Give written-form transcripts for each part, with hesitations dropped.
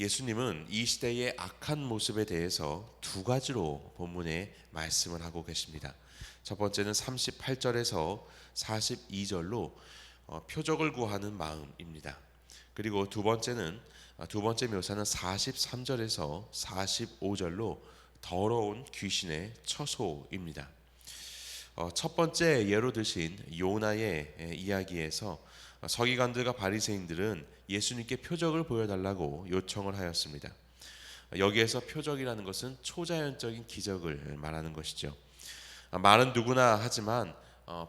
예수님은 이 시대의 악한 모습에 대해서 두 가지로 본문에 말씀을 하고 계십니다. 첫 번째는 38절에서 42절로 표적을 구하는 마음입니다. 그리고 두 번째 묘사는 43절에서 45절로 더러운 귀신의 처소입니다. 첫 번째 예로 드신 요나의 이야기에서 서기관들과 바리새인들은 예수님께 표적을 보여달라고 요청을 하였습니다. 여기에서 표적이라는 것은 초자연적인 기적을 말하는 것이죠. 말은 누구나 하지만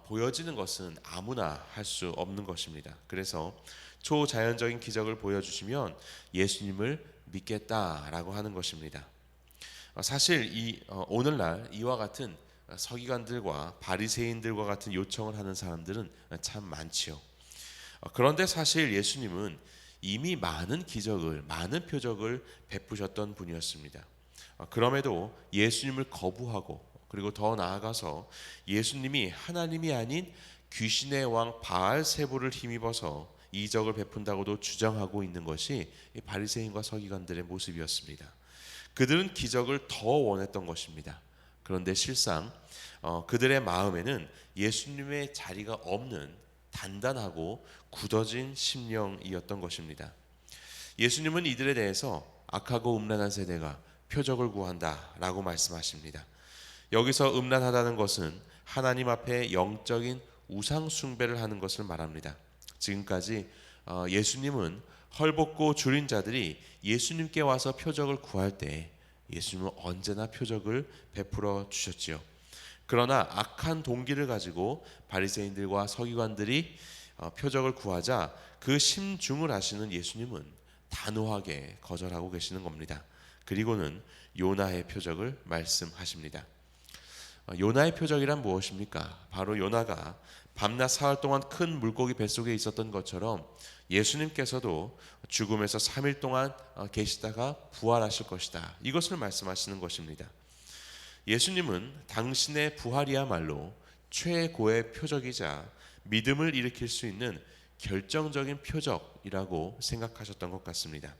보여지는 것은 아무나 할 수 없는 것입니다. 그래서 초자연적인 기적을 보여주시면 예수님을 믿겠다라고 하는 것입니다. 사실 오늘날 이와 같은 서기관들과 바리새인들과 같은 요청을 하는 사람들은 참 많지요. 그런데 사실 예수님은 이미 많은 표적을 베푸셨던 분이었습니다. 그럼에도 예수님을 거부하고 그리고 더 나아가서 예수님이 하나님이 아닌 귀신의 왕 바알세불을 힘입어서 이적을 베푼다고도 주장하고 있는 것이 바리새인과 서기관들의 모습이었습니다. 그들은 기적을 더 원했던 것입니다. 그런데 실상 그들의 마음에는 예수님의 자리가 없는 단단하고 굳어진 심령이었던 것입니다. 예수님은 이들에 대해서 악하고 음란한 세대가 표적을 구한다라고 말씀하십니다. 여기서 음란하다는 것은 하나님 앞에 영적인 우상 숭배를 하는 것을 말합니다. 지금까지 예수님은 헐벗고 줄인 자들이 예수님께 와서 표적을 구할 때 예수님은 언제나 표적을 베풀어 주셨지요. 그러나 악한 동기를 가지고 바리새인들과 서기관들이 표적을 구하자 그 심중을 아시는 예수님은 단호하게 거절하고 계시는 겁니다. 그리고는 요나의 표적을 말씀하십니다. 요나의 표적이란 무엇입니까? 바로 요나가 밤낮 사흘 동안 큰 물고기 뱃속에 있었던 것처럼 예수님께서도 죽음에서 3일 동안 계시다가 부활하실 것이다. 이것을 말씀하시는 것입니다. 예수님은 당신의 부활이야말로 최고의 표적이자 믿음을 일으킬 수 있는 결정적인 표적이라고 생각하셨던 것 같습니다.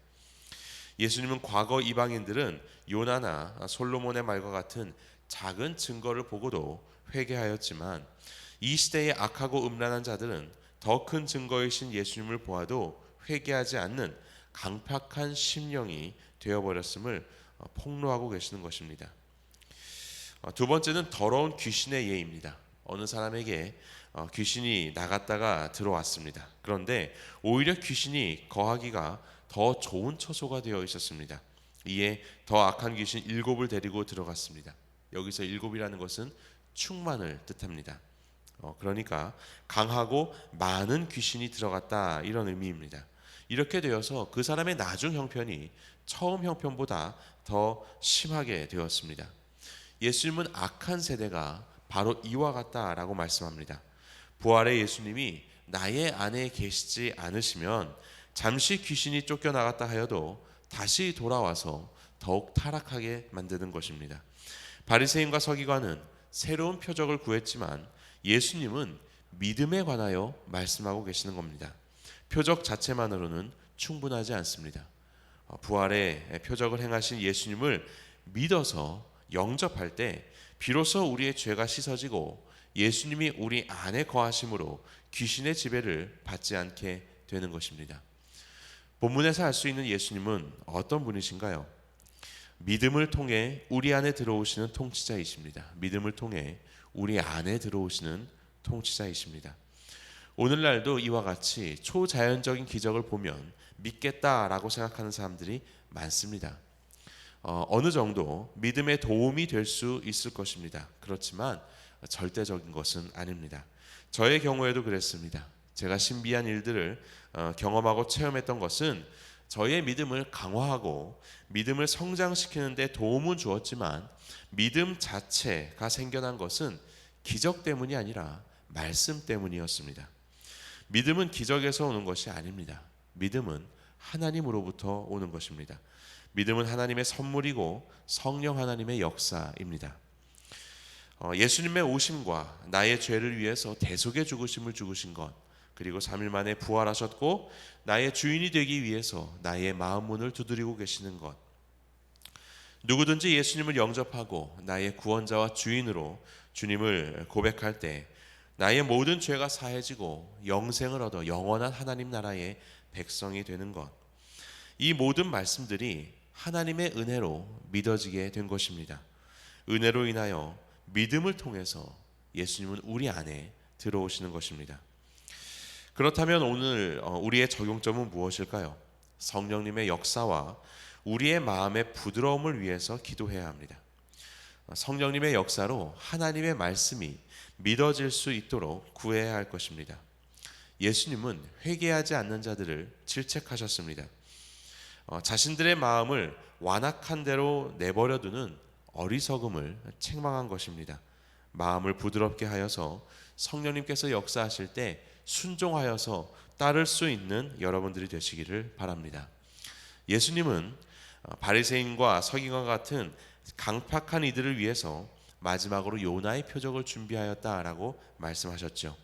예수님은 과거 이방인들은 요나나 솔로몬의 말과 같은 작은 증거를 보고도 회개하였지만 이 시대의 악하고 음란한 자들은 더 큰 증거이신 예수님을 보아도 회개하지 않는 강팍한 심령이 되어버렸음을 폭로하고 계시는 것입니다. 두 번째는 더러운 귀신의 예입니다. 어느 사람에게 귀신이 나갔다가 들어왔습니다. 그런데 오히려 귀신이 거하기가 더 좋은 처소가 되어 있었습니다. 이에 더 악한 귀신 7을 데리고 들어갔습니다. 여기서 7이라는 것은 충만을 뜻합니다. 그러니까 강하고 많은 귀신이 들어갔다 이런 의미입니다. 이렇게 되어서 그 사람의 나중 형편이 처음 형편보다 더 심하게 되었습니다. 예수님은 악한 세대가 바로 이와 같다라고 말씀합니다. 부활의 예수님이 나의 안에 계시지 않으시면 잠시 귀신이 쫓겨나갔다 하여도 다시 돌아와서 더욱 타락하게 만드는 것입니다. 바리새인과 서기관은 새로운 표적을 구했지만 예수님은 믿음에 관하여 말씀하고 계시는 겁니다. 표적 자체만으로는 충분하지 않습니다. 부활의 표적을 행하신 예수님을 믿어서 영접할 때 비로소 우리의 죄가 씻어지고 예수님이 우리 안에 거하심으로 귀신의 지배를 받지 않게 되는 것입니다. 본문에서 알 수 있는 예수님은 어떤 분이신가요? 믿음을 통해 우리 안에 들어오시는 통치자이십니다. 믿음을 통해 우리 안에 들어오시는 통치자이십니다. 오늘날도 이와 같이 초자연적인 기적을 보면 믿겠다라고 생각하는 사람들이 많습니다. 어느 정도 믿음에 도움이 될 수 있을 것입니다. 그렇지만 절대적인 것은 아닙니다. 저의 경우에도 그랬습니다. 제가 신비한 일들을 경험하고 체험했던 것은 저의 믿음을 강화하고 믿음을 성장시키는 데 도움은 주었지만 믿음 자체가 생겨난 것은 기적 때문이 아니라 말씀 때문이었습니다. 믿음은 기적에서 오는 것이 아닙니다. 믿음은 하나님으로부터 오는 것입니다. 믿음은 하나님의 선물이고 성령 하나님의 역사입니다. 예수님의 오심과 나의 죄를 위해서 대속의 죽으심을 죽으신 것, 그리고 3일 만에 부활하셨고 나의 주인이 되기 위해서 나의 마음 문을 두드리고 계시는 것. 누구든지 예수님을 영접하고 나의 구원자와 주인으로 주님을 고백할 때 나의 모든 죄가 사해지고 영생을 얻어 영원한 하나님 나라의 백성이 되는 것. 이 모든 말씀들이 하나님의 은혜로 믿어지게 된 것입니다. 은혜로 인하여 믿음을 통해서 예수님은 우리 안에 들어오시는 것입니다. 그렇다면 오늘 우리의 적용점은 무엇일까요? 성령님의 역사와 우리의 마음의 부드러움을 위해서 기도해야 합니다. 성령님의 역사로 하나님의 말씀이 믿어질 수 있도록 구해야 할 것입니다. 예수님은 회개하지 않는 자들을 질책하셨습니다. 자신들의 마음을 완악한 대로 내버려두는 어리석음을 책망한 것입니다. 마음을 부드럽게 하여서 성령님께서 역사하실 때 순종하여서 따를 수 있는 여러분들이 되시기를 바랍니다. 예수님은 바리새인과 서기관과 같은 강팍한 이들을 위해서 마지막으로 요나의 표적을 준비하였다라고 말씀하셨죠.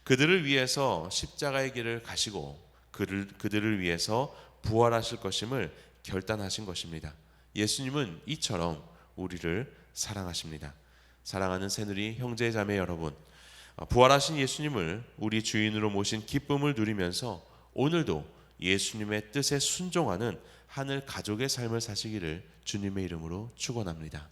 그들을 위해서 십자가의 길을 가시고 그들을 위해서 부활하실 것임을 결단하신 것입니다. 예수님은 이처럼 우리를 사랑하십니다. 사랑하는 새누리 형제 자매 여러분, 부활하신 예수님을 우리 주인으로 모신 기쁨을 누리면서 오늘도 예수님의 뜻에 순종하는 하늘 가족의 삶을 사시기를 주님의 이름으로 축원합니다.